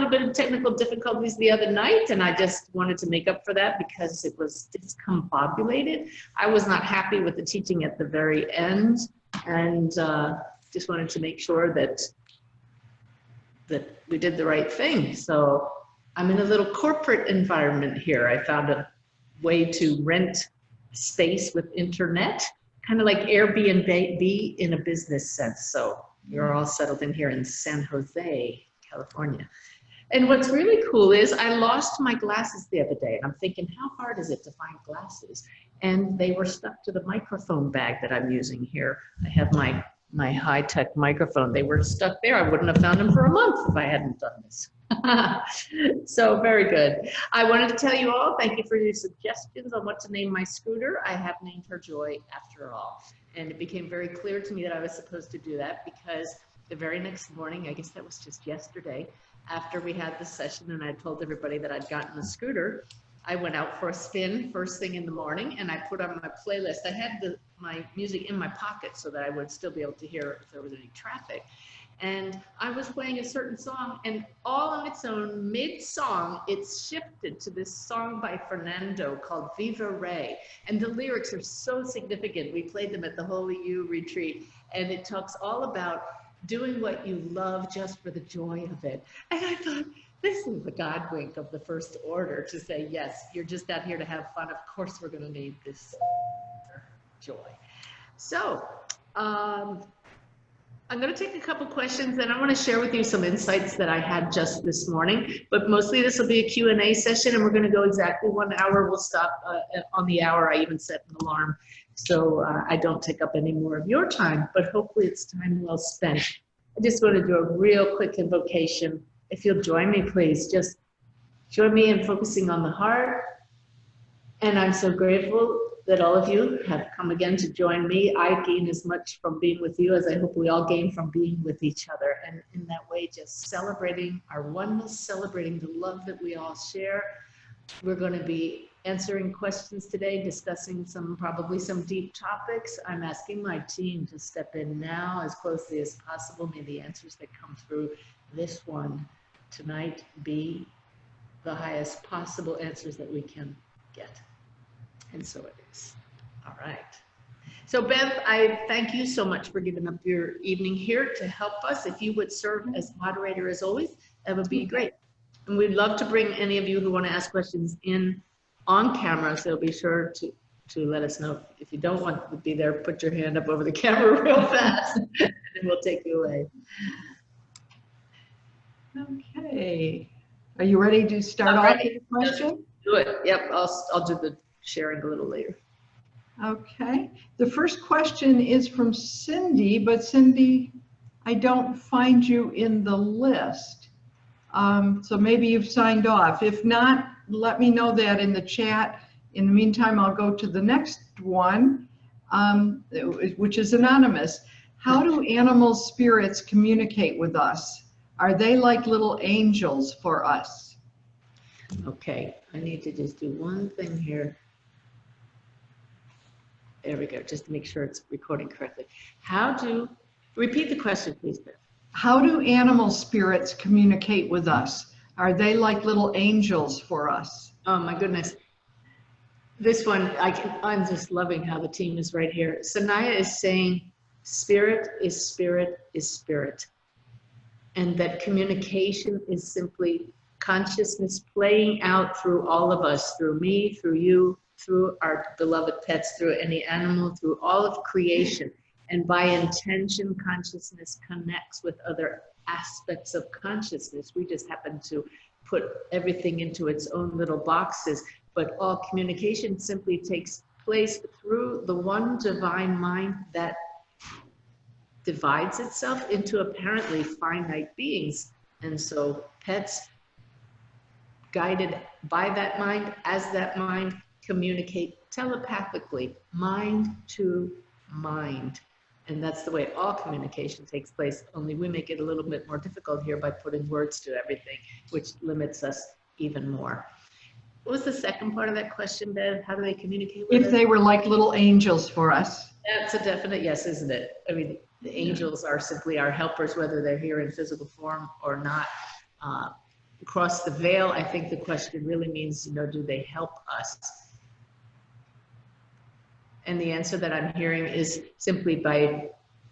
little bit of technical difficulties the other night, and I just wanted to make up for that because it was discombobulated. I was not happy with the teaching at the very end, and just wanted to make sure that we did the right thing. So I'm in a little corporate environment here. I found a way to rent space with internet, kind of like Airbnb in a business sense. So you're all settled in here in San Jose, California. And what's really cool is I lost my glasses the other day, and I'm thinking, how hard is it to find glasses? And they were stuck to the microphone bag that I'm using here. I have my high-tech microphone. They were stuck there. I wouldn't have found them for a month if I hadn't done this. So very good. I wanted to tell you all, thank you for your suggestions on what to name my scooter. I have named her Joy after all. And it became very clear to me that I was supposed to do that because the very next morning, I guess that was just yesterday, after we had the session and I told everybody that I'd gotten a scooter, I went out for a spin first thing in the morning and I put on my playlist. I had my music in my pocket so that I would still be able to hear if there was any traffic. And I was playing a certain song, and all on its own, mid-song, it shifted to this song by Fernando called Viva Ray. And the lyrics are so significant. We played them at the Holy You retreat, and it talks all about doing what you love just for the joy of it. And I thought, this is the God wink of the first order to say, yes, you're just out here to have fun. Of course, we're going to name this Joy. So, I'm going to take a couple questions and I want to share with you some insights that I had just this morning, but mostly this will be a Q&A session and we're going to go exactly 1 hour. We'll stop on the hour. I even set an alarm so I don't take up any more of your time, but hopefully it's time well spent. I just want to do a real quick invocation. If you'll join me, please, just join me in focusing on the heart. And I'm so grateful that all of you have come again to join me. I gain as much from being with you as I hope we all gain from being with each other. And in that way, just celebrating our oneness, celebrating the love that we all share. We're going to be answering questions today, discussing probably some deep topics. I'm asking my team to step in now as closely as possible. May the answers that come through this one tonight be the highest possible answers that we can get. And so it is. All right. So Bev, I thank you so much for giving up your evening here to help us. If you would serve as moderator as always, that would be great. And we'd love to bring any of you who want to ask questions in on camera, so be sure to let us know. If you don't want to be there, put your hand up over the camera real fast and we'll take you away. Okay. Are you ready to start off with the question? Do it. Yep, I'll do the sharing a little later. Okay. The first question is from Cindy, but Cindy, I don't find you in the list. So maybe you've signed off. If not, let me know that in the chat. In the meantime, I'll go to the next one, which is anonymous. How do animal spirits communicate with us? Are they like little angels for us? Okay, I need to just do one thing here. There we go, just to make sure it's recording correctly. Repeat the question, please, Beth. How do Animal spirits communicate with us? Are they like little angels for us? Oh my goodness. This one, I'm just loving how the team is right here. Sanaya is saying, spirit is spirit is spirit. And that communication is simply consciousness playing out through all of us, through me, through you, through our beloved pets, through any animal, through all of creation. And by intention, consciousness connects with other aspects of consciousness. We just happen to put everything into its own little boxes, but all communication simply takes place through the one divine mind that divides itself into apparently finite beings. And so pets, guided by that mind, as that mind, communicate telepathically, mind to mind. And that's the way all communication takes place, only we make it a little bit more difficult here by putting words to everything, which limits us even more. What was the second part of that question, Bev? How do they communicate with us? If they were like little angels for us. That's a definite yes, isn't it? I mean, the angels are simply our helpers, whether they're here in physical form or not. across the veil, I think the question really means, you know, do they help us? And the answer that I'm hearing is simply by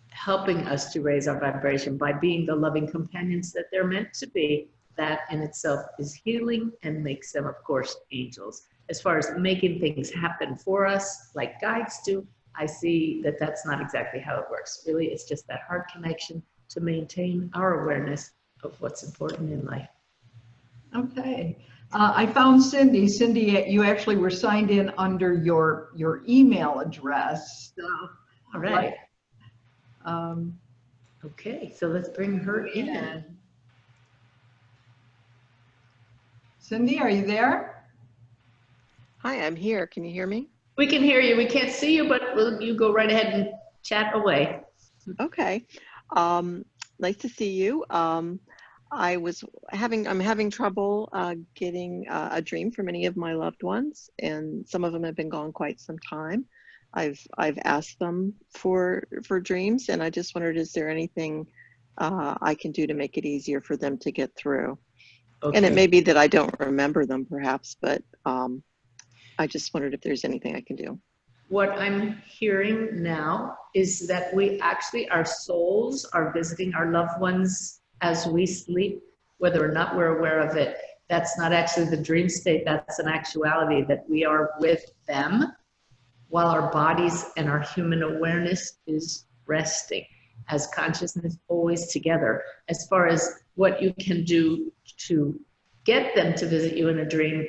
helping us to raise our vibration, by being the loving companions that they're meant to be. That in itself is healing and makes them, of course, angels. As far as making things happen for us, like guides do, I see that that's not exactly how it works. Really, it's just that heart connection to maintain our awareness of what's important in life. Okay. I found Cindy. Cindy, you actually were signed in under your email address. So, all right. Um, okay, so let's bring her in. Cindy, are you there? Hi, I'm here. Can you hear me? We can hear you. We can't see you, but you go right ahead and chat away. Okay. Nice to see you. I'm having trouble getting a dream from any of my loved ones, and some of them have been gone quite some time. I've asked them for dreams, and I just wondered, is there anything I can do to make it easier for them to get through? Okay. And it may be that I don't remember them, perhaps, but I just wondered if there's anything I can do. What I'm hearing now is that our souls are visiting our loved ones as we sleep, whether or not we're aware of it. That's not actually the dream state, that's an actuality that we are with them while our bodies and our human awareness is resting, as consciousness always together. As far as what you can do to get them to visit you in a dream,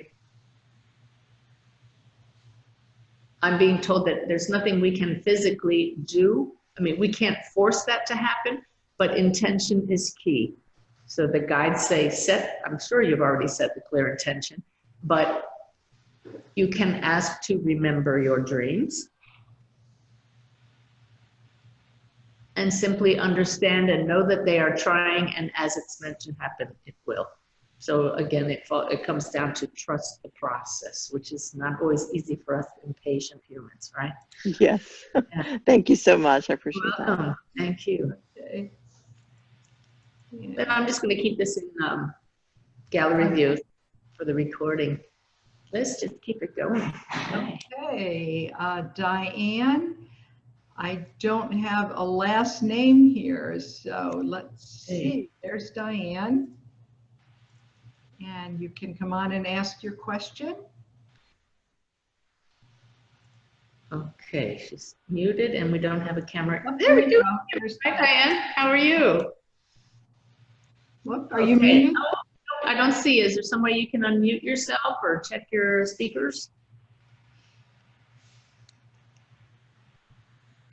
I'm being told that there's nothing we can physically do. I mean, we can't force that to happen, but intention is key. So the guides say, I'm sure you've already set the clear intention, but you can ask to remember your dreams and simply understand and know that they are trying, and as it's meant to happen, it will. So again, it comes down to trust the process, which is not always easy for us impatient humans, right? Yes. Yeah. Thank you so much. I appreciate that. Thank you. Okay. Yeah. But I'm just going to keep this in gallery view for the recording. Let's just keep it going. Okay, Diane. I don't have a last name here, so let's see. There's Diane. And you can come on and ask your question. Okay, she's muted and we don't have a camera. Oh, there we go. Hi, Diane. How are you? What, are you muted? Oh, I don't see. Is there some way you can unmute yourself or check your speakers?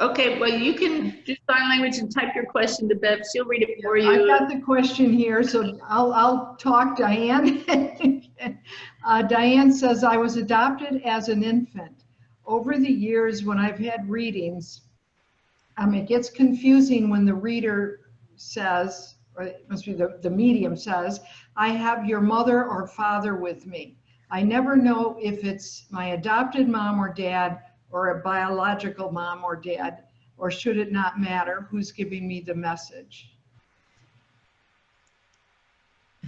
Okay, well, you can do sign language and type your question to Bev. She'll read it for you. I've got the question here, so I'll talk, Diane. Diane says, I was adopted as an infant. Over the years when I've had readings, it gets confusing when the reader says, or it must be the medium says, I have your mother or father with me. I never know if it's my adopted mom or dad, or a biological mom or dad, or should it not matter who's giving me the message?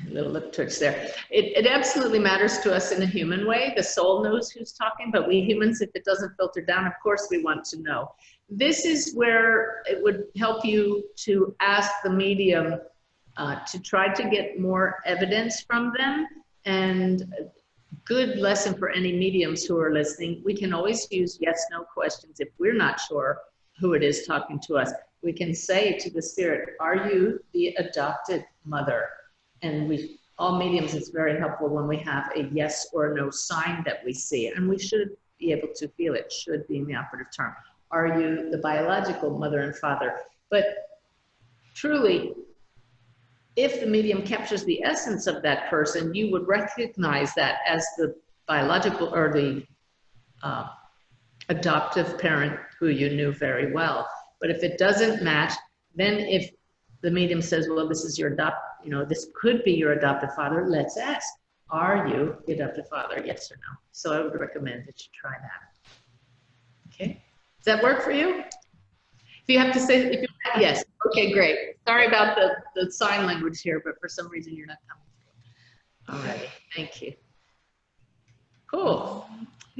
A little lip twitch there. It absolutely matters to us in a human way. The soul knows who's talking, but we humans, if it doesn't filter down, of course we want to know. This is where it would help you to ask the medium to try to get more evidence from them. And good lesson for any mediums who are listening, we can always use yes/no questions. If we're not sure who it is talking to us, we can say to the spirit, are you the adopted mother? And all mediums, it's very helpful when we have a yes or no sign that we see, and we should be able to feel it, should being the operative term. Are you the biological mother and father? But truly, if the medium captures the essence of that person, you would recognize that as the biological or the adoptive parent who you knew very well. But if it doesn't match, then if the medium says, well, this is your this could be your adoptive father, let's ask, are you the adoptive father, yes or no? So I would recommend that you try that. Okay, does that work for you? If you have to say, if you yes, okay, great. Sorry about the sign language here, but for some reason you're not coming All righty, thank you. Cool.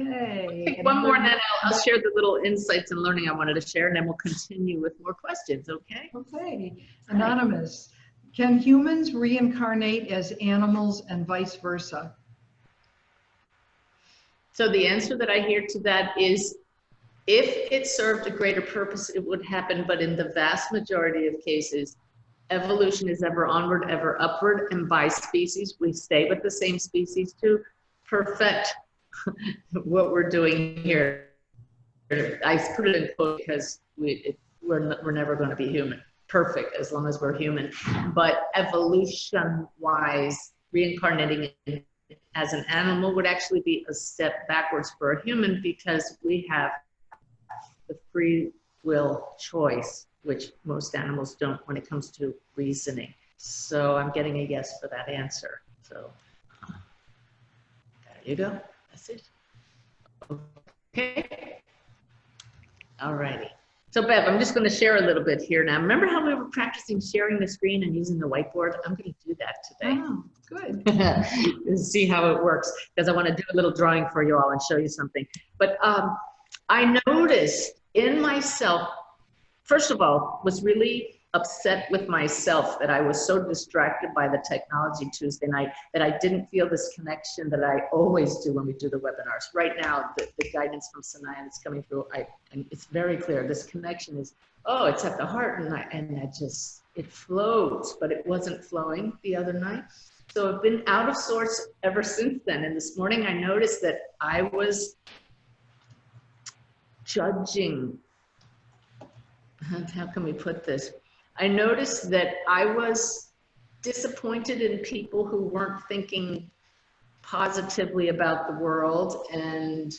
Okay. Take one more and then I'll share the little insights and learning I wanted to share, and then we'll continue with more questions, okay? Okay. Anonymous. Can humans reincarnate as animals and vice versa? So the answer that I hear to that is, if it served a greater purpose, it would happen, but in the vast majority of cases, evolution is ever onward, ever upward, and by species, we stay with the same species to perfect what we're doing here. I put it in quote because we're never going to be human, perfect as long as we're human. But evolution-wise, reincarnating as an animal would actually be a step backwards for a human, because we have the free will choice, which most animals don't when it comes to reasoning. So I'm getting a yes for that answer. So there you go. That's it. Okay. All righty. So Bev, I'm just going to share a little bit here now. Remember how we were practicing sharing the screen and using the whiteboard? I'm going to do that today. Oh, good. And see how it works, because I want to do a little drawing for you all and show you something. But I noticed in myself, first of all, was really upset with myself that I was so distracted by the technology Tuesday night that I didn't feel this connection that I always do when we do the webinars. Right now, the guidance from Sanaya that's coming through, and it's very clear. This connection is, oh, it's at the heart, and it flows, but it wasn't flowing the other night. So I've been out of sorts ever since then. And this morning I noticed that I was judging. How can we put this? I noticed that I was disappointed in people who weren't thinking positively about the world and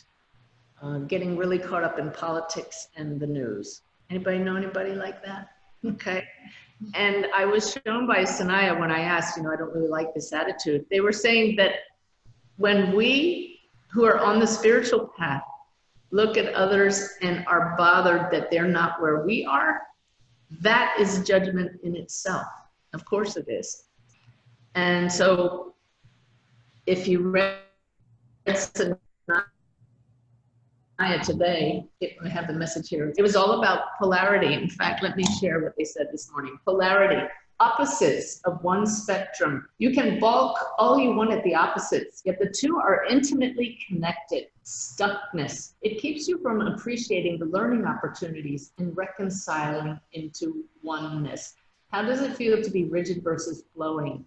getting really caught up in politics and the news. Anybody know anybody like that? Okay. And I was shown by Sanaya when I asked, I don't really like this attitude. They were saying that when we who are on the spiritual path look at others and are bothered that they're not where we are, that is judgment in itself. Of course it is. And so if you read Sanaya today, I have the message here. It was all about polarity. In fact, let me share what they said this morning. Polarity, opposites of one spectrum. You can balk all you want at the opposites, yet the two are intimately connected. Stuckness. It keeps you from appreciating the learning opportunities and reconciling into oneness. How does it feel to be rigid versus flowing?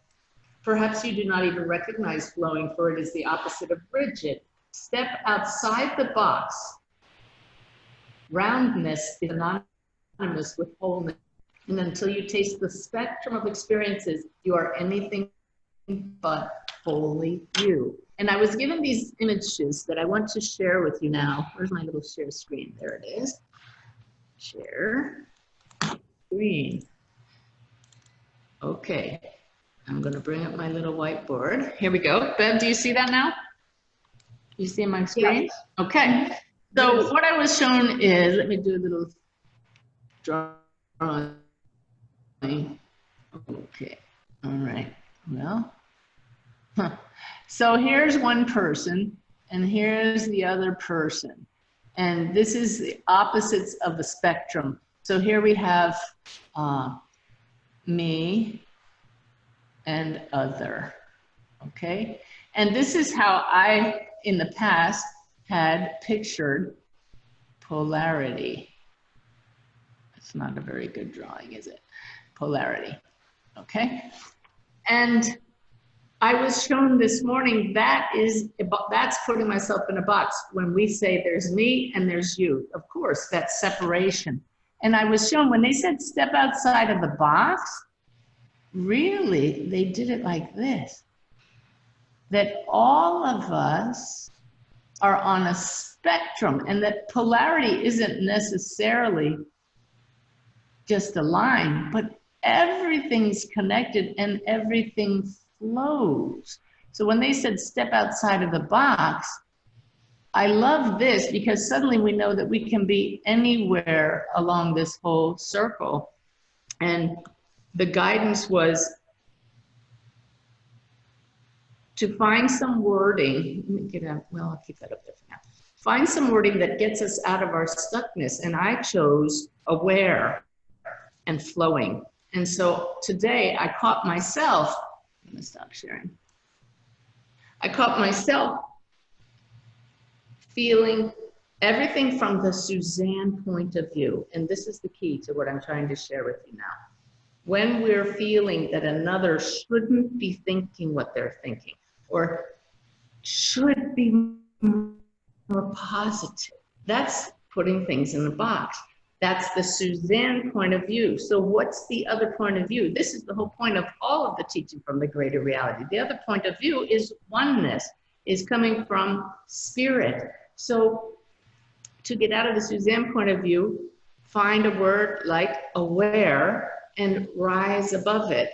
Perhaps you do not even recognize flowing, for it is the opposite of rigid. Step outside the box. Roundness is synonymous with wholeness. And until you taste the spectrum of experiences, you are anything but wholly you. And I was given these images that I want to share with you now. Where's my little share screen? There it is. Share screen. Okay. I'm going to bring up my little whiteboard. Here we go. Bev, do you see that now? You see my screen? Yes. Okay. So what I was shown is, let me do a little drawing. Okay. All right. Well. So here's one person, and here's the other person. And this is the opposites of the spectrum. So here we have me and other, okay? And this is how I, in the past, had pictured polarity. It's not a very good drawing, is it? Polarity, okay? And I was shown this morning that's putting myself in a box. When we say there's me and there's you, of course, that's separation. And I was shown when they said step outside of the box, really, they did it like this. That all of us are on a spectrum, and that polarity isn't necessarily just a line, but everything's connected and everything flows. So when they said step outside of the box, I love this because suddenly we know that we can be anywhere along this whole circle. And the guidance was to find some wording. Let me get out, well, I'll keep that up there for now. Find some wording that gets us out of our stuckness. And I chose aware and flowing. And so today I caught myself, I'm gonna stop sharing. I caught myself feeling everything from the Suzanne point of view. And this is the key to what I'm trying to share with you now. When we're feeling that another shouldn't be thinking what they're thinking, or should be more positive, that's putting things in the box. That's the Suzanne point of view. So what's the other point of view? This is the whole point of all of the teaching from the greater reality. The other point of view is oneness, is coming from spirit. So to get out of the Suzanne point of view, find a word like aware and rise above it.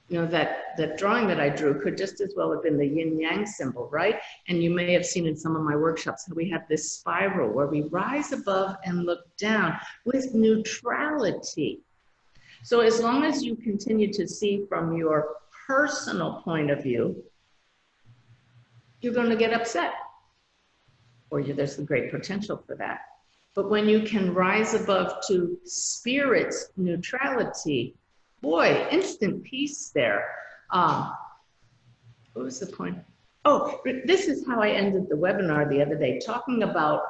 You know, that drawing that I drew could just as well have been the yin yang symbol, right? And you may have seen in some of my workshops how we have this spiral where we rise above and look down with neutrality. So as long as you continue to see from your personal point of view, you're going to get upset, or there's the great potential for that. But when you can rise above to spirit's neutrality, boy, instant peace there. What was the point? Oh, this is how I ended the webinar the other day, talking about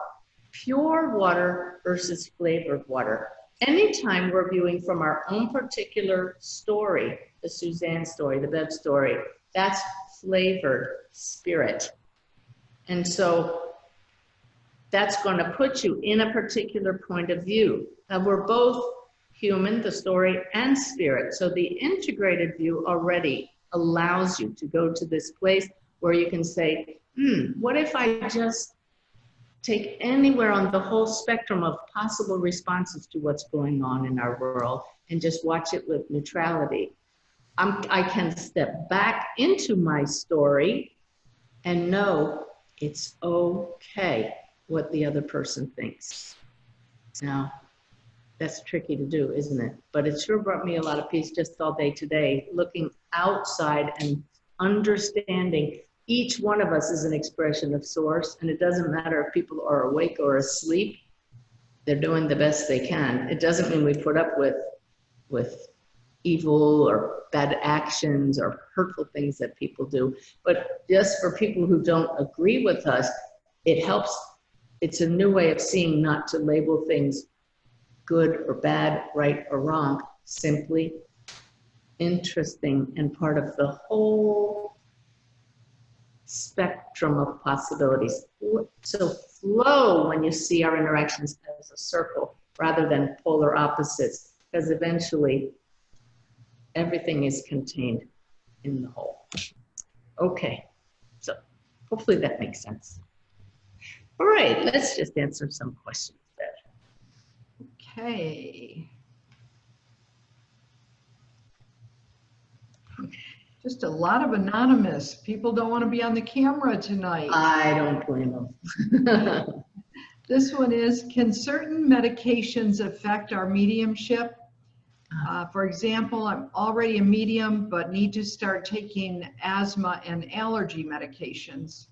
pure water versus flavored water. Anytime we're viewing from our own particular story, the Suzanne story, the Bev story, that's flavored spirit. And so that's going to put you in a particular point of view. Now we're both human, the story, and spirit. So the integrated view already allows you to go to this place where you can say, what if I just take anywhere on the whole spectrum of possible responses to what's going on in our world and just watch it with neutrality? I can step back into my story and know it's okay what the other person thinks. Now, that's tricky to do, isn't it? But it sure brought me a lot of peace just all day today, looking outside and understanding each one of us is an expression of source, and it doesn't matter if people are awake or asleep, they're doing the best they can. It doesn't mean we put up with evil or bad actions or hurtful things that people do, but just for people who don't agree with us, it helps. It's a new way of seeing, not to label things good or bad, right or wrong, simply interesting and part of the whole spectrum of possibilities. So flow when you see our interactions as a circle rather than polar opposites, because eventually everything is contained in the whole. Okay, so hopefully that makes sense. All right, let's just answer some questions there. Okay. Just a lot of anonymous. People don't want to be on the camera tonight. I don't blame them. This one is, can certain medications affect our mediumship? For example, I'm already a medium, but need to start taking asthma and allergy medications.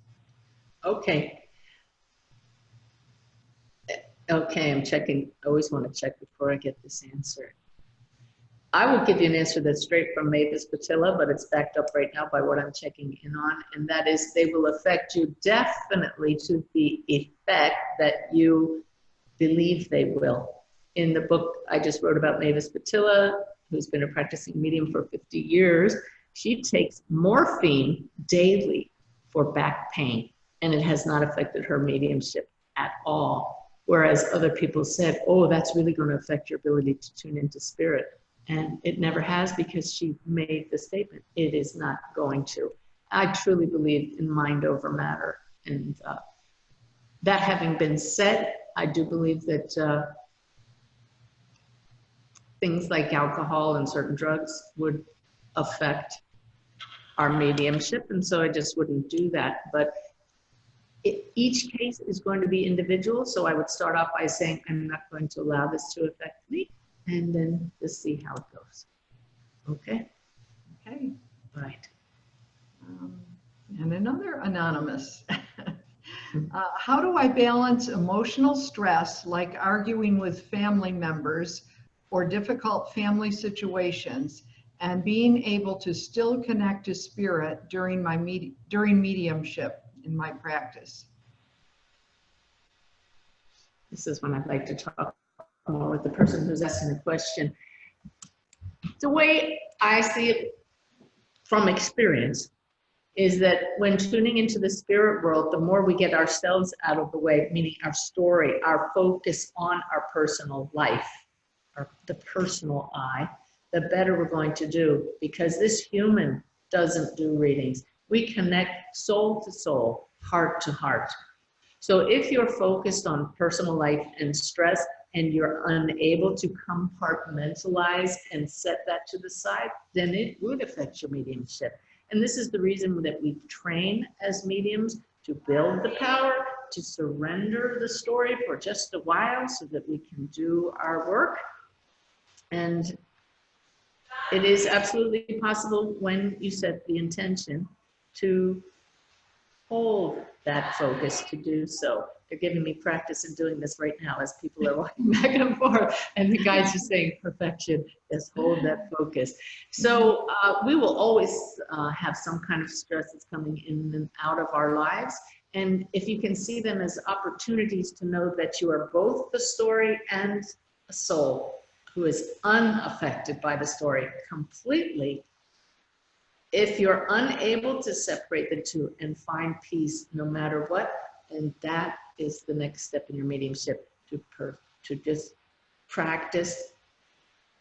Okay. Okay, I'm checking. I always want to check before I get this answer. I will give you an answer that's straight from Mavis Patilla, but it's backed up right now by what I'm checking in on, and that is they will affect you definitely to the effect that you believe they will. In the book I just wrote about Mavis Patilla, who's been a practicing medium for 50 years, she takes morphine daily for back pain, and it has not affected her mediumship at all. Whereas other people said, oh, that's really going to affect your ability to tune into spirit. And it never has, because she made the statement, it is not going to. I truly believe in mind over matter. And that having been said, I do believe that things like alcohol and certain drugs would affect our mediumship. And so I just wouldn't do that. But each case is going to be individual. So I would start off by saying, I'm not going to allow this to affect me, and then just see how it goes. Okay? Okay. Right. And another anonymous. How do I balance emotional stress, like arguing with family members or difficult family situations, and being able to still connect to spirit during mediumship in my practice? This is when I'd like to talk more with the person who's asking the question. The way I see it from experience is that when tuning into the spirit world, the more we get ourselves out of the way, meaning our story, our focus on our personal life, or the personal I, the better we're going to do, because this human doesn't do readings. We connect soul to soul, heart to heart. So if you're focused on personal life and stress and you're unable to compartmentalize and set that to the side, then it would affect your mediumship. And this is the reason that we train as mediums, to build the power, to surrender the story for just a while so that we can do our work. And it is absolutely possible, when you set the intention, to hold that focus, to do so. They're giving me practice in doing this right now as people are walking back and forth, and the guys are saying perfection, just hold that focus. So we will always have some kind of stress that's coming in and out of our lives. And if you can see them as opportunities to know that you are both the story and a soul who is unaffected by the story completely, if you're unable to separate the two and find peace no matter what, and that is the next step in your mediumship, to just practice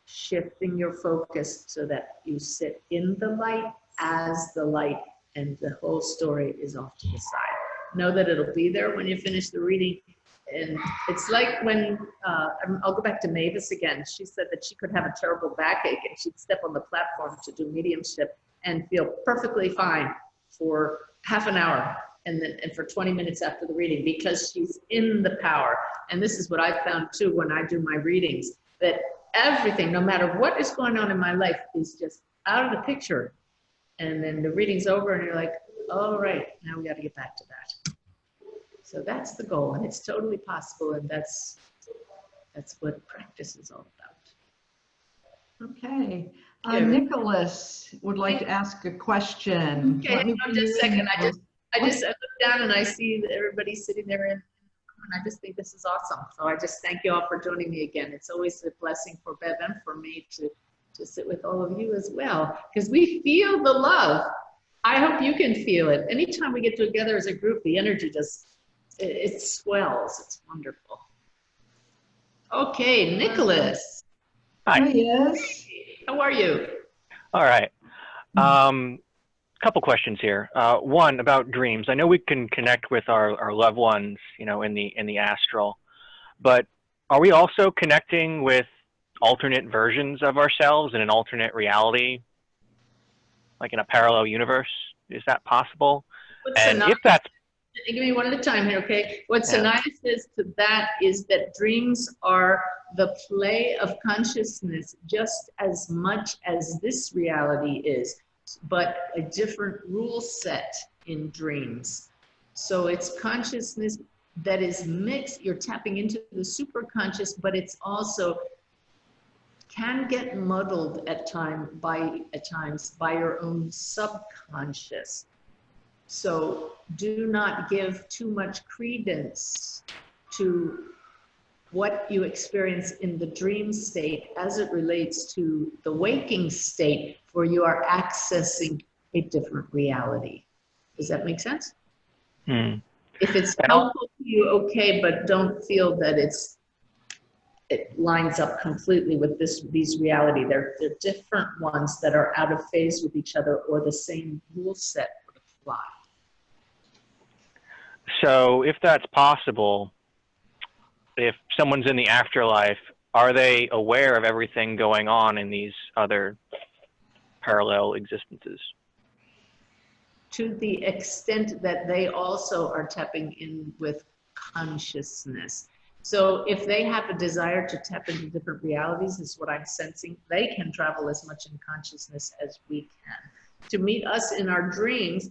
shifting your focus so that you sit in the light as the light, and the whole story is off to the side. Know that it'll be there when you finish the reading. And it's like when, I'll go back to Mavis again. She said that she could have a terrible backache and she'd step on the platform to do mediumship and feel perfectly fine for half an hour and for 20 minutes after the reading, because she's in the power. And this is what I found too when I do my readings, that everything, no matter what is going on in my life, is just out of the picture. And then the reading's over and you're like, all right, now we got to get back to that. So that's the goal, and it's totally possible, and that's what practice is all about. Okay. Nicholas would like to ask a question. Okay, hang on just a second. I just look down and I see that everybody's sitting there and I just think this is awesome. So I just thank you all for joining me again. It's always a blessing for Bev and for me to sit with all of you as well, because we feel the love. I hope you can feel it. Anytime we get together as a group, the energy just, it swells. It's wonderful. Okay, Nicholas. Hi. Yes. How are you? All right. Couple questions here. One, about dreams. I know we can connect with our loved ones, you know, in the astral, but are we also connecting with alternate versions of ourselves in an alternate reality, like in a parallel universe? Is that possible? And if that's, give me one at a time here, okay? What Sanaya says to that is that dreams are the play of consciousness just as much as this reality is, but a different rule set in dreams. So it's consciousness that is mixed. You're tapping into the superconscious, but it's also can get muddled at times by your own subconscious. So do not give too much credence to what you experience in the dream state as it relates to the waking state, where you are accessing a different reality. Does that make sense? If it's helpful to you, okay, but don't feel that it lines up completely with these reality. They're different ones that are out of phase with each other, or the same rule set would apply. so if that's possible, if someone's in the afterlife, are they aware of everything going on in these other parallel existences? To the extent that they also are tapping in with consciousness. So if they have a desire to tap into different realities, is what I'm sensing, they can travel as much in consciousness as we can. To meet us in our dreams,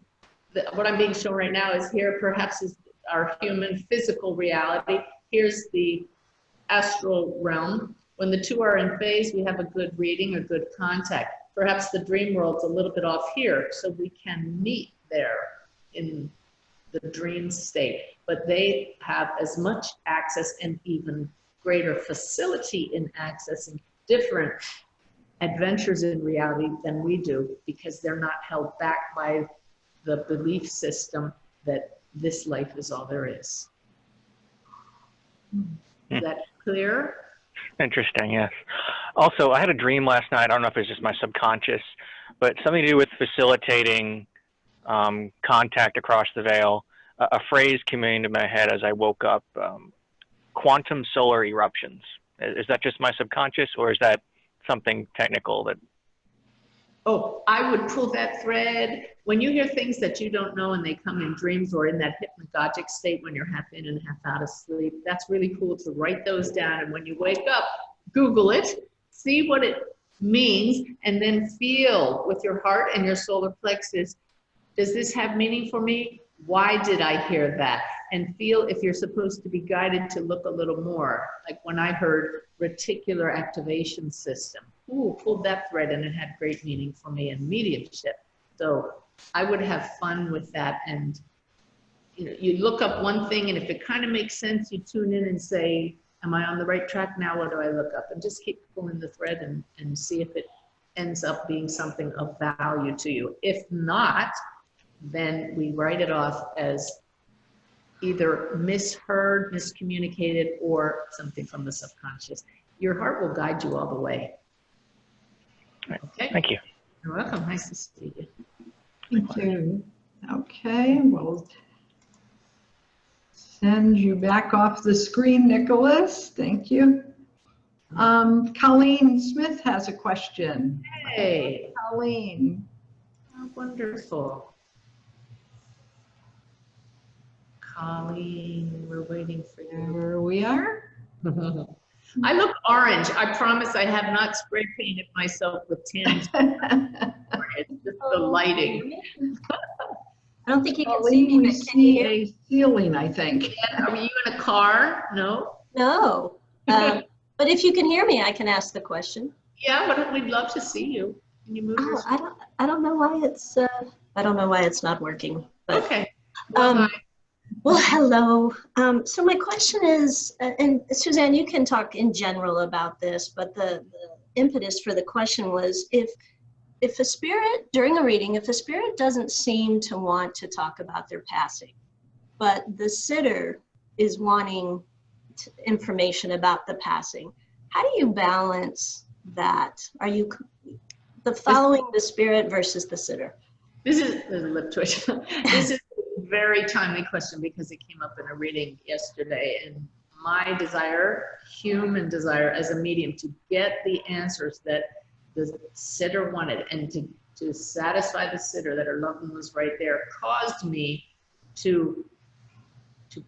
what I'm being shown right now is here perhaps is our human physical reality. Here's the astral realm. When the two are in phase, we have a good reading or good contact. Perhaps the dream world's a little bit off here, so we can meet there in the dream state, but they have as much access and even greater facility in accessing different adventures in reality than we do, because they're not held back by the belief system that this life is all there is. Is that clear? Interesting, yes. Also, I had a dream last night. I don't know if it's just my subconscious, but something to do with facilitating contact across the veil. A phrase came into my head as I woke up, quantum solar eruptions. Is that just my subconscious, or is that something technical that... Oh, I would pull that thread. When you hear things that you don't know and they come in dreams or in that hypnagogic state when you're half in and half out of sleep, that's really cool to write those down. And when you wake up, Google it, see what it means, and then feel with your heart and your solar plexus, does this have meaning for me? Why did I hear that? And feel if you're supposed to be guided to look a little more. Like when I heard reticular activation system. Ooh, pulled that thread and it had great meaning for me in mediumship. So I would have fun with that. And you know, you look up one thing, and if it kind of makes sense, you tune in and say, am I on the right track now? What do I look up? And just keep pulling the thread and see if it ends up being something of value to you. If not, then we write it off as either misheard, miscommunicated, or something from the subconscious. Your heart will guide you all the way. Okay. Thank you. You're welcome. Nice to see you. Thank you. Okay, we'll send you back off the screen, Nicholas. Thank you. Colleen Smith has a question. Hey. Colleen. Oh, wonderful. Colleen, we're waiting for you. Here we are. I look orange. I promise I have not spray painted myself with tins. It's just the lighting. I don't think you can see Colleen, me, we but can you see hear? a ceiling, I think. Are you in a car? No? No. But if you can hear me, I can ask the question. Yeah, but we'd love to see you. Can you move Oh, yours? I don't know why it's not working. But Okay. Well, well, hello. So my question is, and Suzanne, you can talk in general about this, but the impetus for the question was if a spirit, during a reading, if a spirit doesn't seem to want to talk about their passing, but the sitter is wanting information about the passing, how do you balance that? Are you following the spirit versus the sitter? this is the lip twitch. This is a very timely question because it came up in a reading yesterday, and my desire, human desire as a medium, to get the answers that the sitter wanted and to satisfy the sitter that her loved one was right there caused me to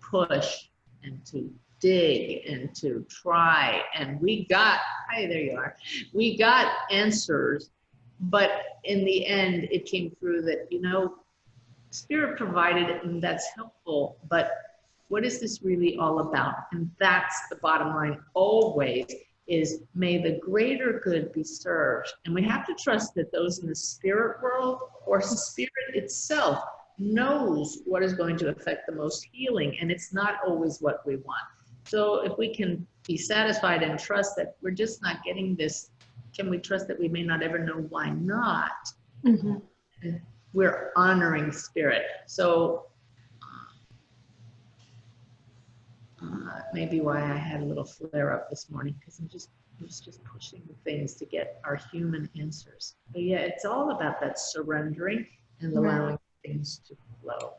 push and to dig and to try. And we got, hi, there you are. We got answers, but in the end, it came through that, you know, Spirit provided it and that's helpful, but what is this really all about? And that's the bottom line always, is may the greater good be served. And we have to trust that those in the spirit world or spirit itself knows what is going to affect the most healing, and it's not always what we want. So if we can be satisfied and trust that we're just not getting this, can we trust that we may not ever know why not? Mm-hmm. And we're honoring spirit. So maybe why I had a little flare up this morning, because I was just pushing things to get our human answers. But yeah, it's all about that surrendering and allowing things to flow.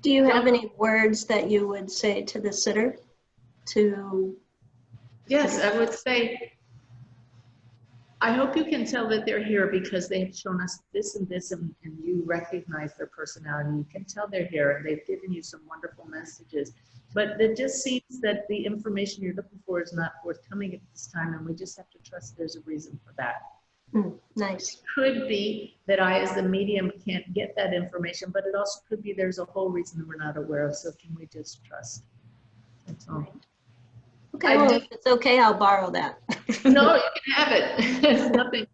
Do you have any words that you would say to the sitter to? Yes, I would say, I hope you can tell that they're here because they have shown us this and this, and you recognize their personality. You can tell they're here and they've given you some wonderful messages. But it just seems that the information you're looking for is not forthcoming at this time, and we just have to trust there's a reason for that. Nice. Could be that I, as the medium, can't get that information, but it also could be there's a whole reason that we're not aware of. So can we just trust? That's all. Okay, well, if it's okay, I'll borrow that. No, you can have it. It's nothing.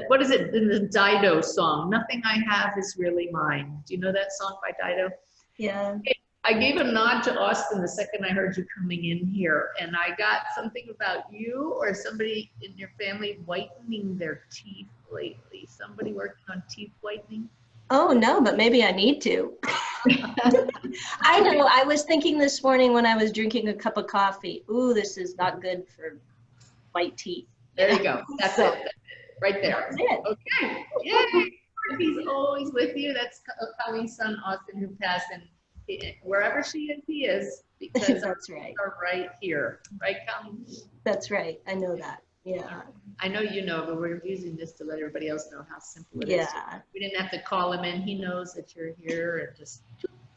What is it in the Dido song? Nothing I have is really mine. Do you know that song by Dido? Yeah. I gave a nod to Austin the second I heard you coming in here, and I got something about you or somebody in your family whitening their teeth lately. Somebody working on teeth whitening? Oh, no, but maybe I need to. I know. I was thinking this morning when I was drinking a cup of coffee, ooh, this is not good for white teeth. There you go. That's it. That's it. Right there. That's it. Okay. Yay. He's always with you. That's Colleen's son, Austin, who passed. And wherever she is, he is. Because That's right. are right here. Right, Colleen? That's right. I know that. Yeah. I know you know, but we're using this to let everybody else know how simple it is. Yeah. We didn't have to call him in. He knows that you're here and just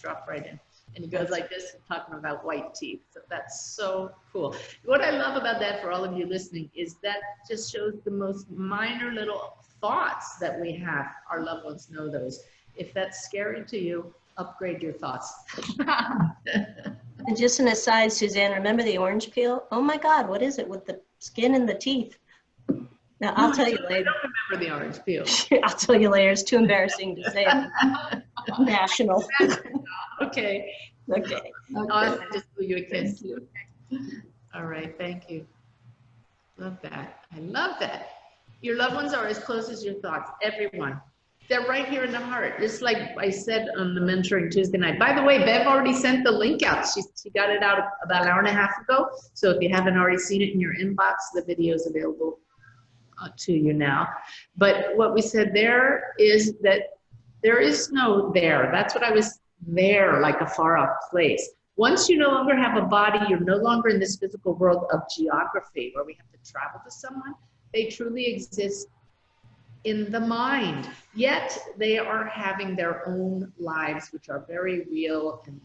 drop right in. And he goes like this, talking about white teeth. So that's so cool. What I love about that for all of you listening is that just shows the most minor little thoughts that we have. Our loved ones know those. If that's scary to you, upgrade your thoughts. And just an aside, Suzanne, remember the orange peel? Oh my God, what is it with the skin and the teeth? Now, I'll tell you later. I don't remember the orange peel. I'll tell you later. It's too embarrassing to say. National. Okay. Okay. Austin, just blew you a kiss. All right, thank you. Love that. I love that. Your loved ones are as close as your thoughts, everyone. They're right here in the heart. Just like I said on the Mentoring Tuesday night. By the way, Bev already sent the link out. She got it out about an hour and a half ago. So if you haven't already seen it in your inbox, the video is available to you now. But what we said there is that there is no there. That's what I was there, like a far off place. Once you no longer have a body, you're no longer in this physical world of geography where we have to travel to someone. They truly exist in the mind, yet they are having their own lives, which are very real and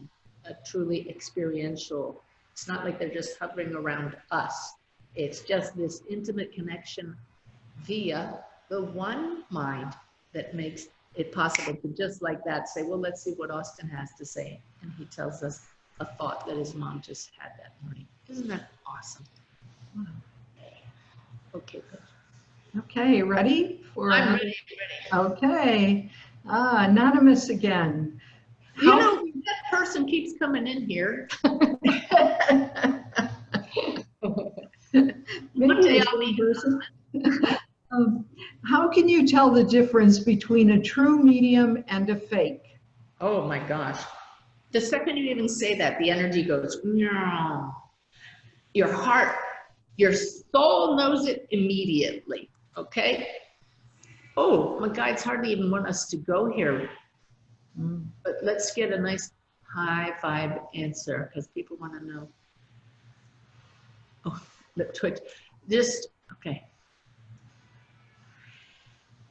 truly experiential. It's not like they're just hovering around us. It's just this intimate connection via the one mind that makes it possible to just like that say, well, let's see what Austin has to say. And he tells us a thought that his mom just had that morning. Isn't that awesome? Okay, good. Okay, ready? I'm ready. Okay. Anonymous again. You know, that person keeps coming in here. Maybe it's one person. How can you tell the difference between a true medium and a fake? Oh my gosh. The second you even say that, the energy goes, no. Your heart, your soul knows it immediately, okay? Oh, my guides hardly even want us to go here. But let's get a nice high vibe answer because people want to know. Oh, lip twitch. Just, okay.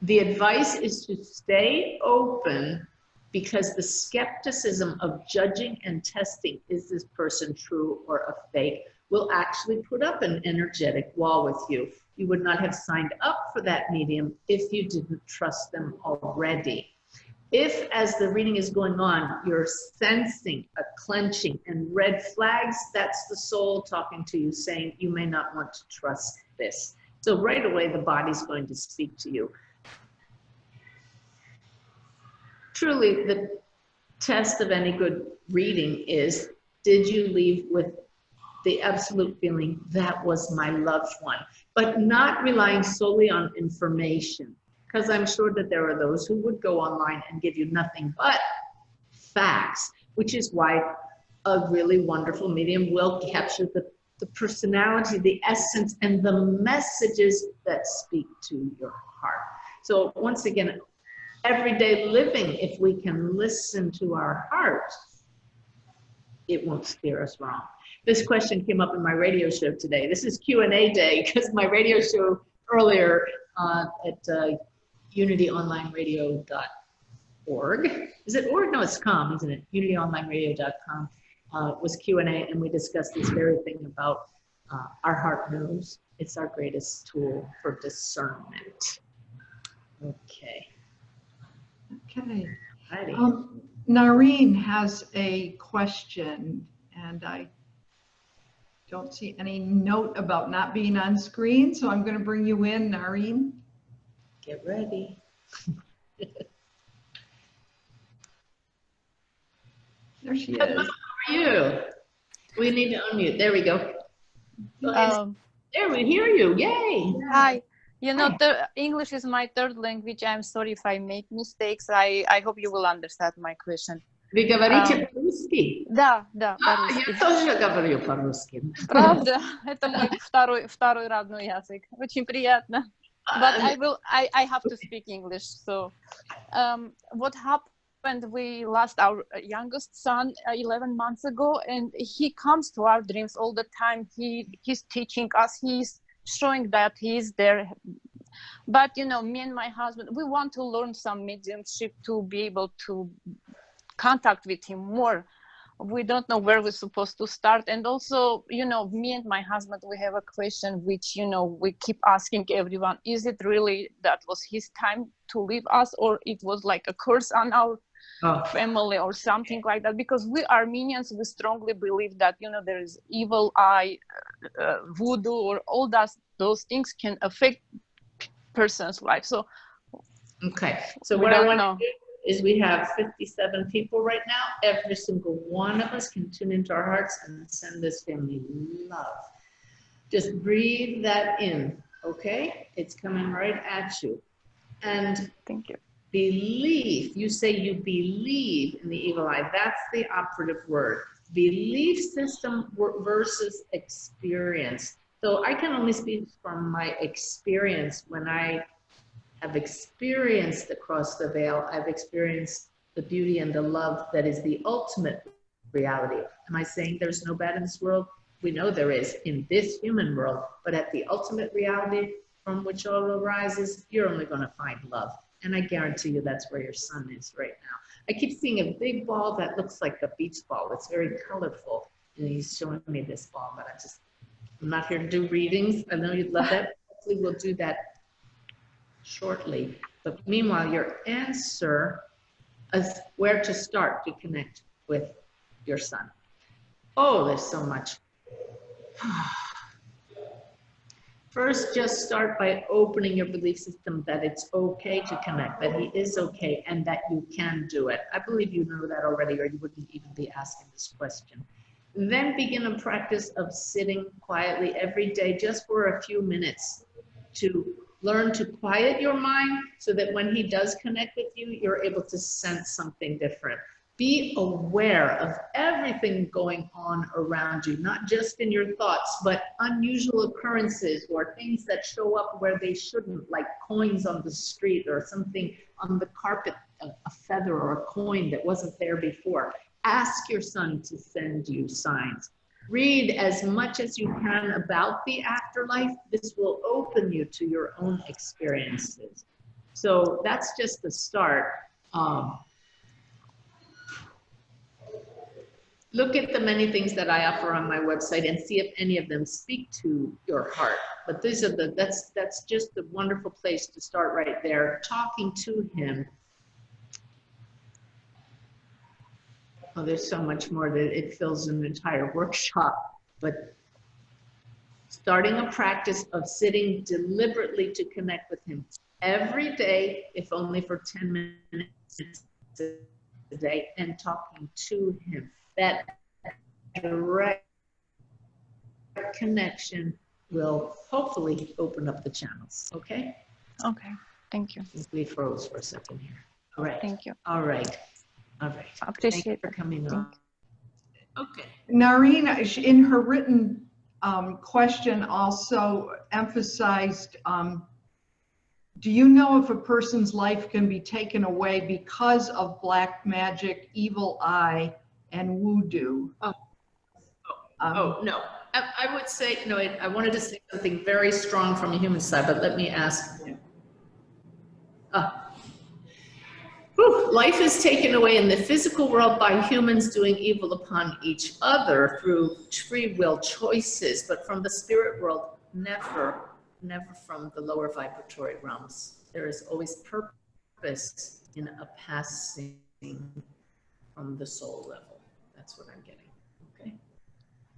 The advice is to stay open because the skepticism of judging and testing, is this person true or a fake, will actually put up an energetic wall with you. You would not have signed up for that medium if you didn't trust them already. If, as the reading is going on, you're sensing a clenching and red flags, that's the soul talking to you saying you may not want to trust this. So right away, the body's going to speak to you. Truly, the test of any good reading is, did you leave with the absolute feeling that was my loved one, but not relying solely on information? Because I'm sure that there are those who would go online and give you nothing but facts, which is why a really wonderful medium will capture the personality, the essence, and the messages that speak to your heart. So once again, everyday living, if we can listen to our heart, it won't steer us wrong. This question came up in my radio show today. This is Q&A day because my radio show earlier at unityonlineradio.org. Is it org? No, it's com, isn't it? unityonlineradio.com was Q&A, and we discussed this very thing about our heart knows. It's our greatest tool for discernment. Okay. Okay. Righty. Nareen has a question, and I don't see any note about not being on screen, so I'm going to bring you in, Nareen. Get ready. There she Hello, is. how are you? We need to unmute. There we go. Go ahead. There, we hear you. Yay. Hi. You know, Hi. the English is my third language. I'm sorry if I make mistakes. I hope you will understand my question. Вы говорите по-русски? Да, Я по-русски. тоже говорю по-русски. Правда, это мой второй родной язык. Очень приятно. But I have to speak English. So, what happened? We lost our youngest son 11 months ago, and he comes to our dreams all the time. He's teaching us. He's showing that he's there. But you know, me and my husband, we want to learn some mediumship to be able to contact with him more. We don't know where we're supposed to start. And also, you know, me and my husband, we have a question which, you know, we keep asking everyone: is it really that was his time to leave us, or it was like a curse on our family or something like that? Because we Armenians, we strongly believe that, you know, there is evil eye, voodoo, or all those things can affect person's life. So okay, so we what I don't want know. to do is we have 57 people right now. Every single one of us can tune into our hearts and send this family love. Just breathe that in, okay? It's coming right at you. And Thank you. belief, you say you believe in the evil eye. That's the operative word. Belief system versus experience. So I can only speak from my experience. When I have experienced across the veil, I've experienced the beauty and the love that is the ultimate reality. Am I saying there's no bad in this world? We know there is in this human world, but at the ultimate reality from which all arises, you're only going to find love. And I guarantee you that's where your son is right now. I keep seeing a big ball that looks like a beach ball. It's very colorful. And he's showing me this ball, but I'm not here to do readings. I know you'd love that. Hopefully we'll do that shortly. But meanwhile, your answer is where to start to connect with your son. Oh, there's so much. First, just start by opening your belief system that it's okay to connect, that he is okay, and that you can do it. I believe you know that already, or you wouldn't even be asking this question. Then begin a practice of sitting quietly every day, just for a few minutes, to learn to quiet your mind so that when he does connect with you, you're able to sense something different. Be aware of everything going on around you, not just in your thoughts, but unusual occurrences or things that show up where they shouldn't, like coins on the street or something on the carpet, a feather or a coin that wasn't there before. Ask your son to send you signs. Read as much as you can about the afterlife. This will open you to your own experiences. So that's just the start. Look at the many things that I offer on my website and see if any of them speak to your heart. But these are that's just a wonderful place to start right there, talking to him. Oh, there's so much more that it fills an entire workshop, but starting a practice of sitting deliberately to connect with him every day, if only for 10 minutes a day, and talking to him. That direct connection will hopefully open up the channels, okay? Okay, thank you. We froze for a second here. All right. Thank you. All right. All right. Appreciate Thank you for it. coming on. Okay. Nareen, in her written question, also emphasized, do you know if a person's life can be taken away because of black magic, evil eye, and voodoo? No. I would say, no, I wanted to say something very strong from a human side, but let me ask. Life is taken away in the physical world by humans doing evil upon each other through free will choices, but from the spirit world, never from the lower vibratory realms. There is always purpose in a passing from the soul level. That's what I'm getting, okay?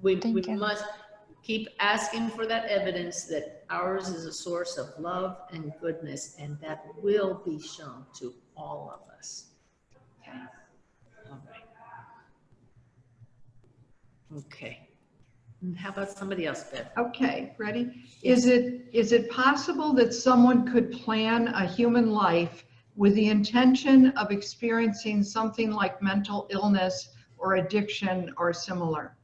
We must keep asking for that evidence that ours is a source of love and goodness, and that will be shown to all of us. Okay. All right. Okay. And how about somebody else, Bev? Okay, ready? Is it possible that someone could plan a human life with the intention of experiencing something like mental illness or addiction or similar?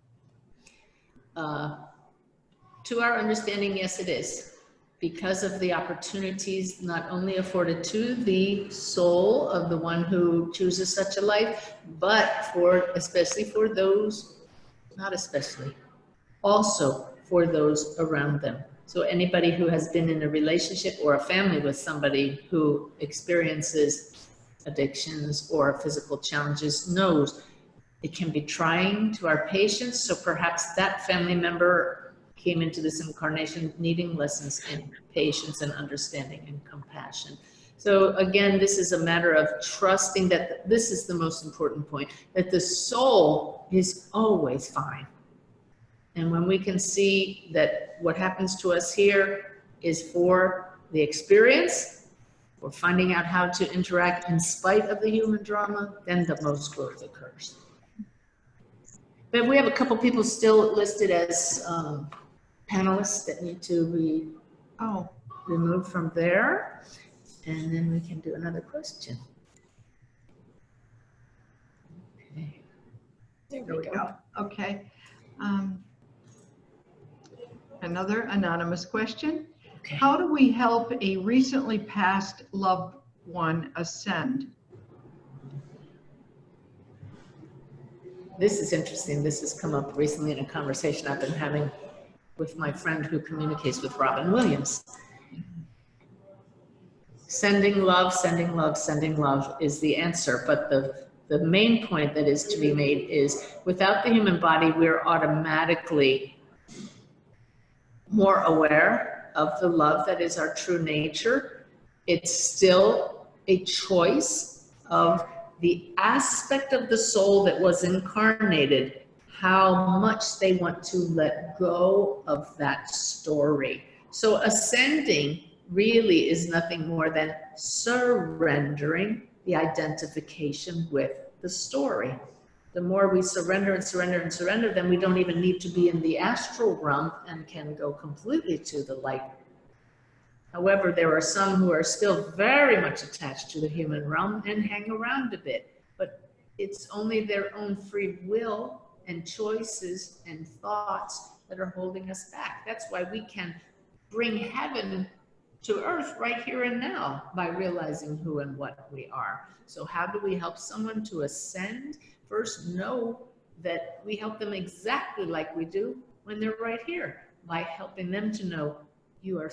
To our understanding, yes, it is. Because of the opportunities not only afforded to the soul of the one who chooses such a life, but especially for those, not especially, also for those around them. So anybody who has been in a relationship or a family with somebody who experiences addictions or physical challenges knows it can be trying to our patients. So perhaps that family member came into this incarnation needing lessons in patience and understanding and compassion. So again, this is a matter of trusting that this is the most important point, that the soul is always fine. And when we can see that what happens to us here is for the experience, or finding out how to interact in spite of the human drama, then the most growth occurs. But we have a couple people still listed as panelists that need to be removed from there. And then we can do another question. Okay. There we go. Okay. Another anonymous question. Okay. How do we help a recently passed loved one ascend? This is interesting. This has come up recently in a conversation I've been having with my friend who communicates with Robin Williams. Sending love, sending love, sending love is the answer. But the main point that is to be made is without the human body, we're automatically more aware of the love that is our true nature. It's still a choice of the aspect of the soul that was incarnated, how much they want to let go of that story. So ascending really is nothing more than surrendering the identification with the story. The more we surrender and surrender and surrender, then we don't even need to be in the astral realm and can go completely to the light. However, there are some who are still very much attached to the human realm and hang around a bit, but it's only their own free will and choices and thoughts that are holding us back. That's why we can bring heaven to earth right here and now by realizing who and what we are. So how do we help someone to ascend? First, know that we help them exactly like we do when they're right here, by helping them to know you are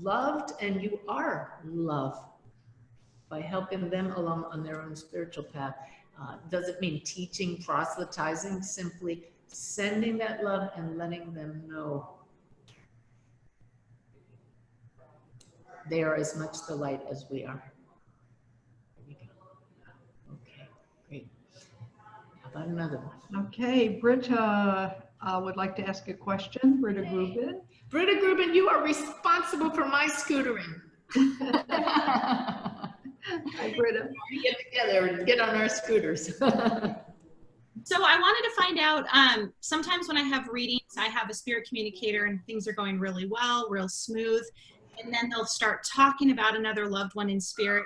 loved and you are love, by helping them along on their own spiritual path. Doesn't mean teaching, proselytizing, simply sending that love and letting them know they are as much the light as we are. There we go. Okay, great. How about another one? Okay, Britta would like to ask a question. Britta Grubin. Britta Grubin, you are responsible for my scootering. Hi, Britta. We get together and get on our scooters. So I wanted to find out, sometimes when I have readings, I have a spirit communicator and things are going really well, real smooth. And then they'll start talking about another loved one in spirit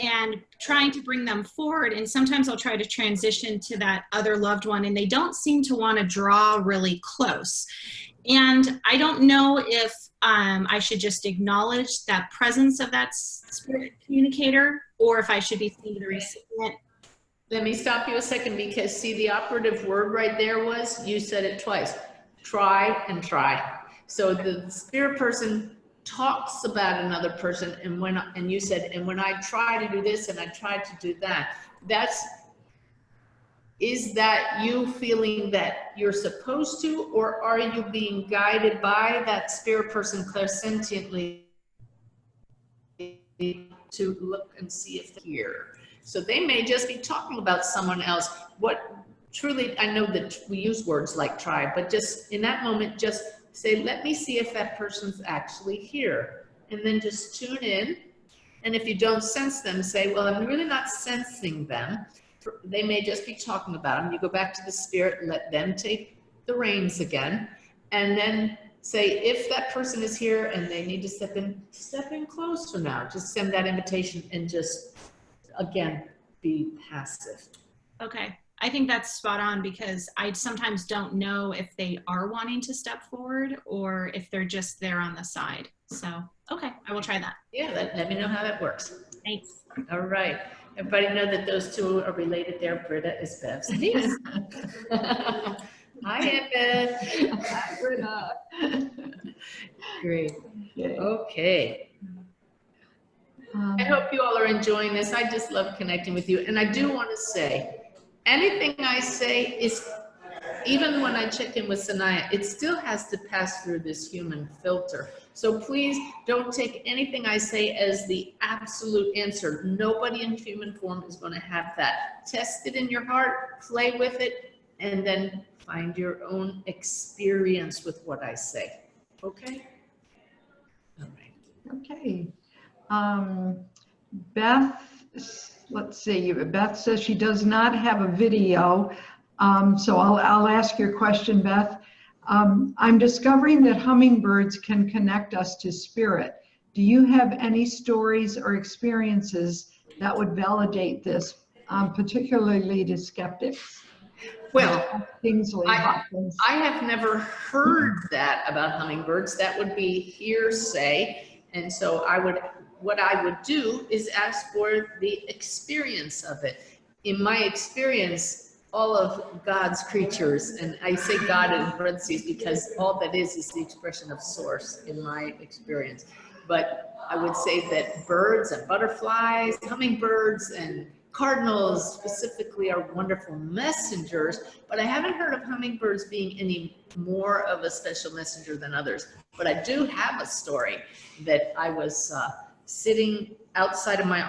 and trying to bring them forward. And sometimes I'll try to transition to that other loved one and they don't seem to want to draw really close. And I don't know if I should just acknowledge that presence of that spirit communicator or if I should be seeing the recipient. Let me stop you a second, because see, the operative word right there was, you said it twice, try and try. So the spirit person talks about another person, and you said, and when I try to do this and I try to do that, is that you feeling that you're supposed to, or are you being guided by that spirit person clairsentiently to look and see if they're here. So they may just be talking about someone else. What truly, I know that we use words like try, but just in that moment, just say, let me see if that person's actually here. And then just tune in. And if you don't sense them, say, well, I'm really not sensing them. They may just be talking about them. You go back to the spirit, let them take the reins again. And then say, if that person is here and they need to step in closer now. Just send that invitation and just, again, be passive. Okay. I think that's spot on, because I sometimes don't know if they are wanting to step forward or if they're just there on the side. So, okay, I will try that. Yeah, let me know how that works. Thanks. All right. Everybody know that those two are related there. Britta is Bev's niece. Hi, Aunt Bev. Hi, Britta. Great. Okay. Okay. I hope you all are enjoying this. I just love connecting with you. And I do want to say, anything I say is, even when I check in with Sanaya, it still has to pass through this human filter. So please don't take anything I say as the absolute answer. Nobody in human form is going to have that. Test it in your heart, play with it, and then find your own experience with what I say. Okay? All right. Okay. Beth, let's see, Beth says she does not have a video. So I'll ask your question, Beth. I'm discovering that hummingbirds can connect us to spirit. Do you have any stories or experiences that would validate this, particularly to skeptics? Well, Kingsley Hopkins. I have never heard that about hummingbirds. That would be hearsay. And so what I would do is ask for the experience of it. In my experience, all of God's creatures, and I say God in parentheses because all that is the expression of source in my experience. But I would say that birds and butterflies, hummingbirds and cardinals specifically are wonderful messengers, but I haven't heard of hummingbirds being any more of a special messenger than others. But I do have a story that I was sitting outside of my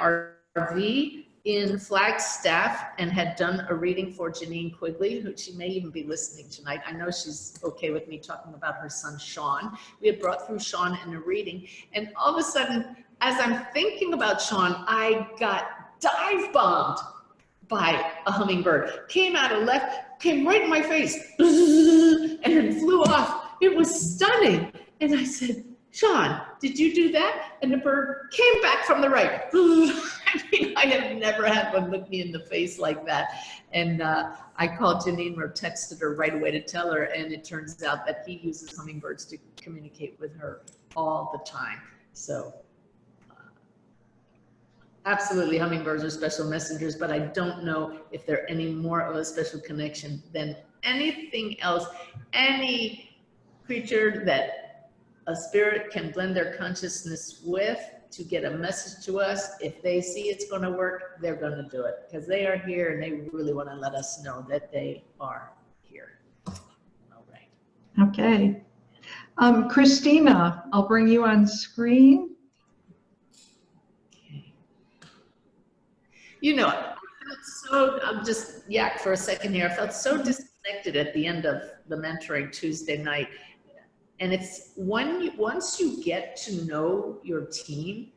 RV in Flagstaff and had done a reading for Janine Quigley, who she may even be listening tonight. I know she's okay with me talking about her son, Sean. We had brought through Sean in a reading, and all of a sudden, as I'm thinking about Sean, I got dive bombed by a hummingbird. Came out of left, came right in my face, and then flew off. It was stunning. And I said, Sean, did you do that? And the bird came back from the right. I mean, I have never had one look me in the face like that. And I called Janine or texted her right away to tell her, and it turns out that he uses hummingbirds to communicate with her all the time. So absolutely, hummingbirds are special messengers, but I don't know if they're any more of a special connection than anything else. Any creature that a spirit can blend their consciousness with to get a message to us, if they see it's going to work, they're going to do it, because they are here and they really want to let us know that they are here. All right. Okay. Christina, I'll bring you on screen. Okay. You know, I felt so, I'll just yak for a second here. I felt so disconnected at the end of the mentoring Tuesday night. And it's once you get to know your team,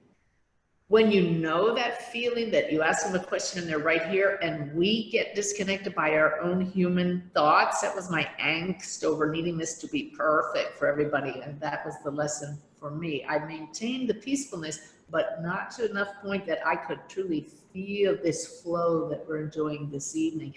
when you know that feeling that you ask them a question and they're right here, and we get disconnected by our own human thoughts. That was my angst over needing this to be perfect for everybody. And that was the lesson for me. I maintained the peacefulness, but not to enough point that I could truly feel this flow that we're enjoying this evening.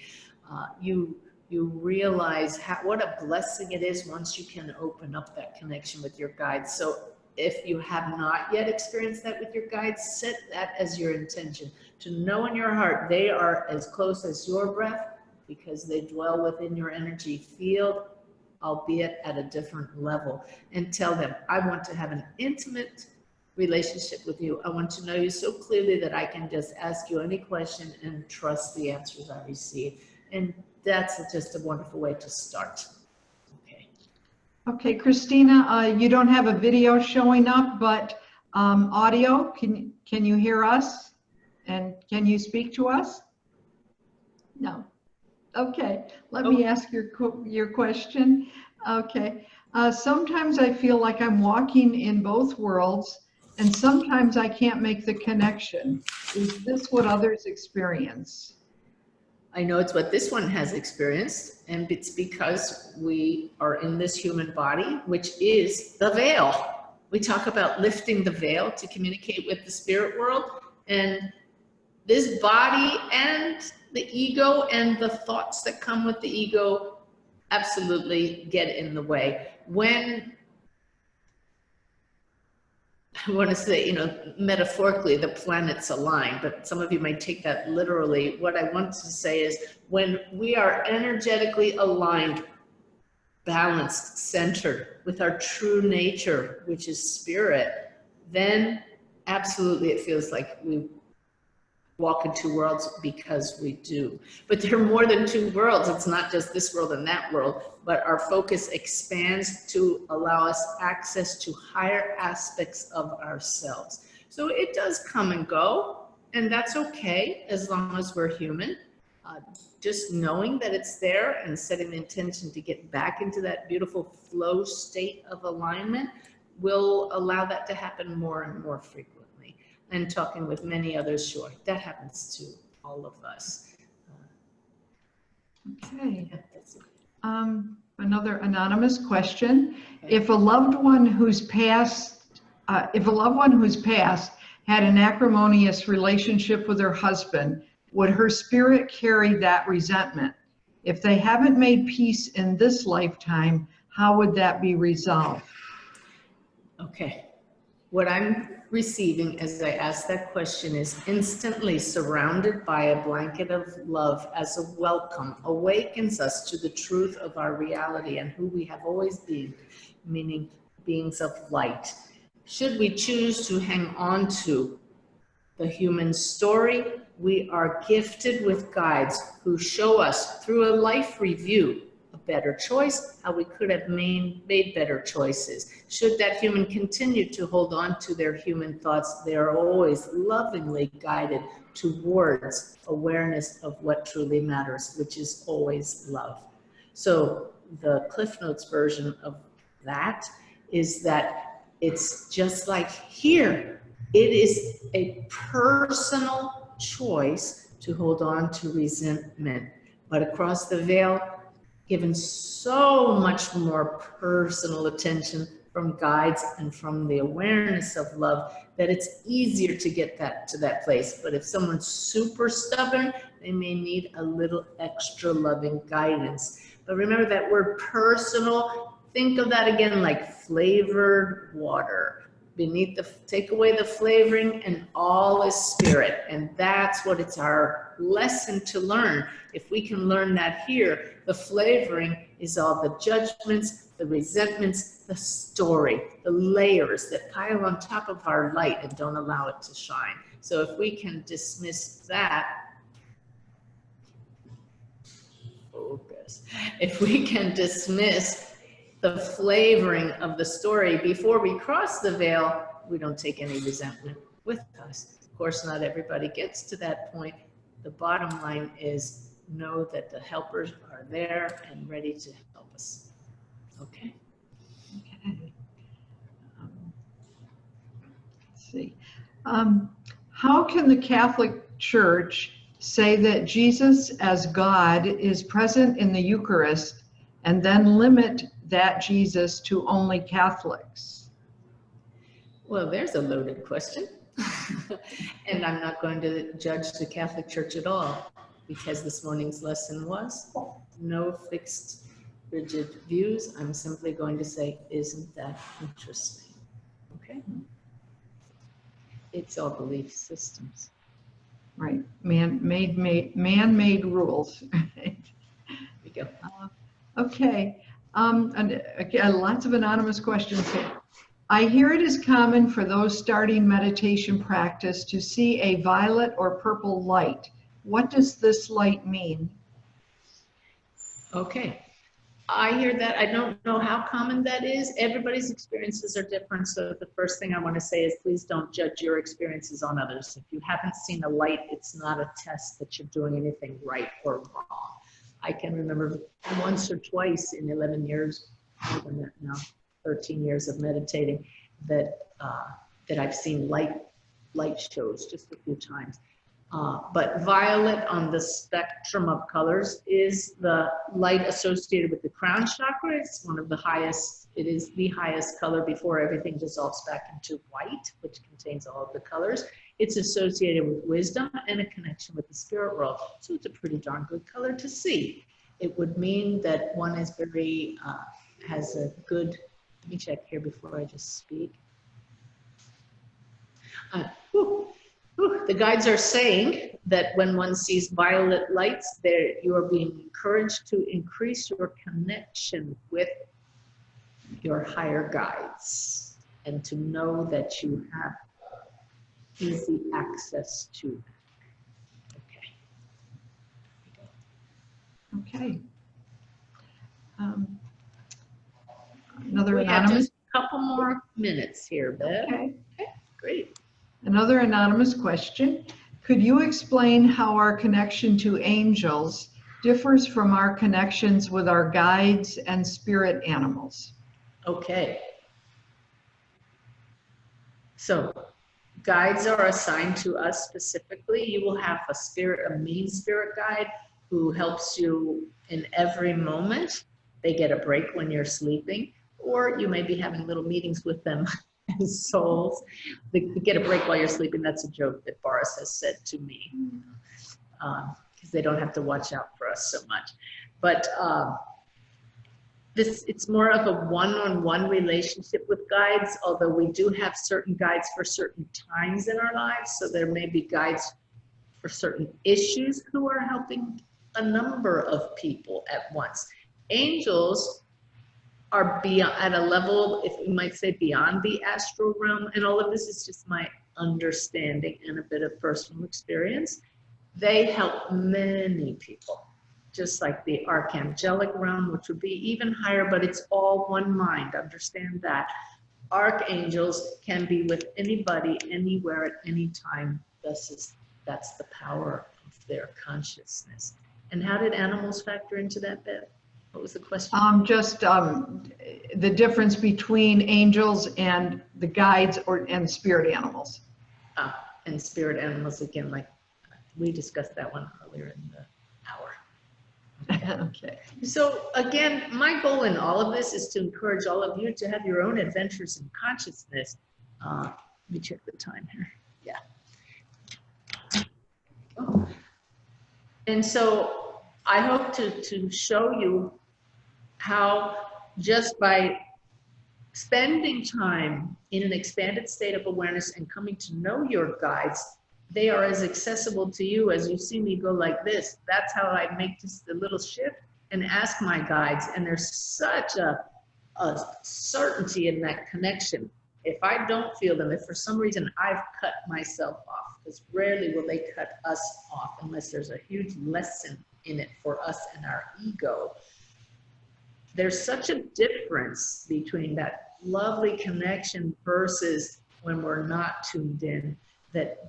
You realize what a blessing it is once you can open up that connection with your guides. So if you have not yet experienced that with your guides, set that as your intention. To know in your heart they are as close as your breath, because they dwell within your energy field, albeit at a different level. And tell them, I want to have an intimate relationship with you. I want to know you so clearly that I can just ask you any question and trust the answers I receive. And that's just a wonderful way to start. Okay. Okay, Christina, you don't have a video showing up, but Audio, can you hear us? And can you speak to us? No. Okay, let me ask your question. Okay, sometimes I feel like I'm walking in both worlds, and sometimes I can't make the connection. Is this what others experience? I know it's what this one has experienced, and it's because we are in this human body, which is the veil. We talk about lifting the veil to communicate with the spirit world, and this body and the ego and the thoughts that come with the ego absolutely get in the way. When I want to say, you know, metaphorically, the planets align, but some of you might take that literally. What I want to say is when we are energetically aligned, balanced, centered with our true nature, which is spirit, then absolutely it feels like we walk in two worlds, because we do. But there are more than two worlds. It's not just this world and that world, but our focus expands to allow us access to higher aspects of ourselves. So it does come and go, and that's okay as long as we're human. Just knowing that it's there and setting the intention to get back into that beautiful flow state of alignment will allow that to happen more and more frequently. And talking with many others, sure, that happens to all of us. Okay. Another anonymous question. If a loved one who's passed had an acrimonious relationship with her husband, would her spirit carry that resentment? If they haven't made peace in this lifetime, how would that be resolved? Okay. What I'm receiving as I ask that question is instantly surrounded by a blanket of love as a welcome, awakens us to the truth of our reality and who we have always been, meaning beings of light. Should we choose to hang on to the human story, we are gifted with guides who show us through a life review a better choice, how we could have made better choices. Should that human continue to hold on to their human thoughts, they are always lovingly guided towards awareness of what truly matters, which is always love. So the Cliff Notes version of that is that it's just like here. It is a personal choice to hold on to resentment, but across the veil, given so much more personal attention from guides and from the awareness of love, that it's easier to get that to that place. But if someone's super stubborn, they may need a little extra loving guidance. But remember that word personal, think of that again like flavored water. Beneath take away the flavoring and all is spirit. And that's what it's our lesson to learn. If we can learn that here, the flavoring is all the judgments, the resentments, the story, the layers that pile on top of our light and don't allow it to shine. So if we can dismiss that, focus. If we can dismiss the flavoring of the story before we cross the veil, we don't take any resentment with us. Of course, not everybody gets to that point. The bottom line is know that the helpers are there and ready to help us. Okay? Okay. Let's see. How can the Catholic Church say that Jesus as God is present in the Eucharist and then limit that Jesus to only Catholics? Well, there's a loaded question. And I'm not going to judge the Catholic Church at all, because this morning's lesson was no fixed, rigid views. I'm simply going to say, isn't that interesting? Okay? It's all belief systems. Right, man-made rules. Here we go. Okay, and again, lots of anonymous questions here. I hear it is common for those starting meditation practice to see a violet or purple light. What does this light mean? Okay. I hear that. I don't know how common that is. Everybody's experiences are different. So the first thing I want to say is please don't judge your experiences on others. If you haven't seen a light, it's not a test that you're doing anything right or wrong. I can remember once or twice in 11 years, more than that now, 13 years of meditating, that I've seen light shows just a few times. But violet on the spectrum of colors is the light associated with the crown chakra. It's one of the highest, it is the highest color before everything dissolves back into white, which contains all of the colors. It's associated with wisdom and a connection with the spirit world. So it's a pretty darn good color to see. It would mean that one is very, has a good, let me check here before I just speak. The guides are saying that when one sees violet lights, you are being encouraged to increase your connection with your higher guides and to know that you have easy access to them. Okay. Another we have anonymous. just a couple more minutes here, Bev. Okay. Okay, great. Another anonymous question. Could you explain how our connection to angels differs from our connections with our guides and spirit animals? Okay. So guides are assigned to us specifically. You will have a main spirit guide who helps you in every moment. They get a break when you're sleeping, or you may be having little meetings with them as souls. They get a break while you're sleeping. That's a joke that Boris has said to me, because they don't have to watch out for us so much. But it's more of a one-on-one relationship with guides, although we do have certain guides for certain times in our lives. So there may be guides for certain issues who are helping a number of people at once. Angels are beyond, at a level, if you might say, beyond the astral realm, and all of this is just my understanding and a bit of personal experience. They help many people, just like the archangelic realm, which would be even higher, but it's all one mind. Understand that. Archangels can be with anybody, anywhere, at any time. That's the power of their consciousness. And how did animals factor into that, Bev? What was the question? The difference between angels and the guides and spirit animals. And spirit animals, again, like we discussed that one earlier in the hour. Okay. So again, my goal in all of this is to encourage all of you to have your own adventures in consciousness. Let me check the time here. Yeah. Oh. And so I hope to show you how just by spending time in an expanded state of awareness and coming to know your guides, they are as accessible to you as you see me go like this. That's how I make just a little shift and ask my guides. And there's such a certainty in that connection. If I don't feel them, if for some reason I've cut myself off, because rarely will they cut us off unless there's a huge lesson in it for us and our ego. There's such a difference between that lovely connection versus when we're not tuned in,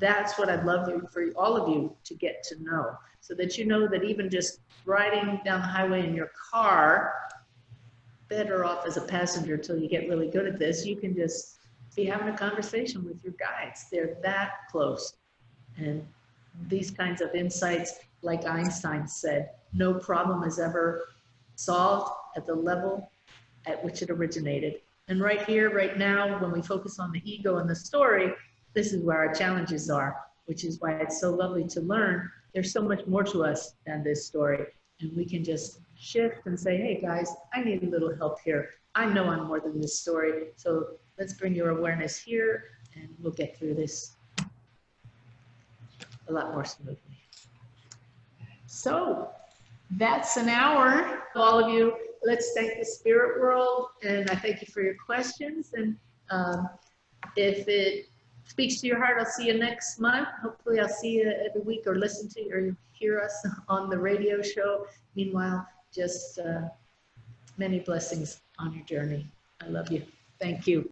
that's what I'd love for all of you to get to know, so that you know that even just riding down the highway in your car, better off as a passenger till you get really good at this, you can just be having a conversation with your guides. They're that close. And these kinds of insights, like Einstein said, no problem is ever solved at the level at which it originated. And right here, right now, when we focus on the ego and the story, this is where our challenges are, which is why it's so lovely to learn. There's so much more to us than this story. And we can just shift and say, hey guys, I need a little help here. I know I'm more than this story. So let's bring your awareness here and we'll get through this a lot more smoothly. So that's an hour. All of you, let's thank the spirit world. And I thank you for your questions. And if it speaks to your heart, I'll see you next month. Hopefully I'll see you every week or listen to you or hear us on the radio show. Meanwhile, just Many blessings on your journey. I love you. Thank you.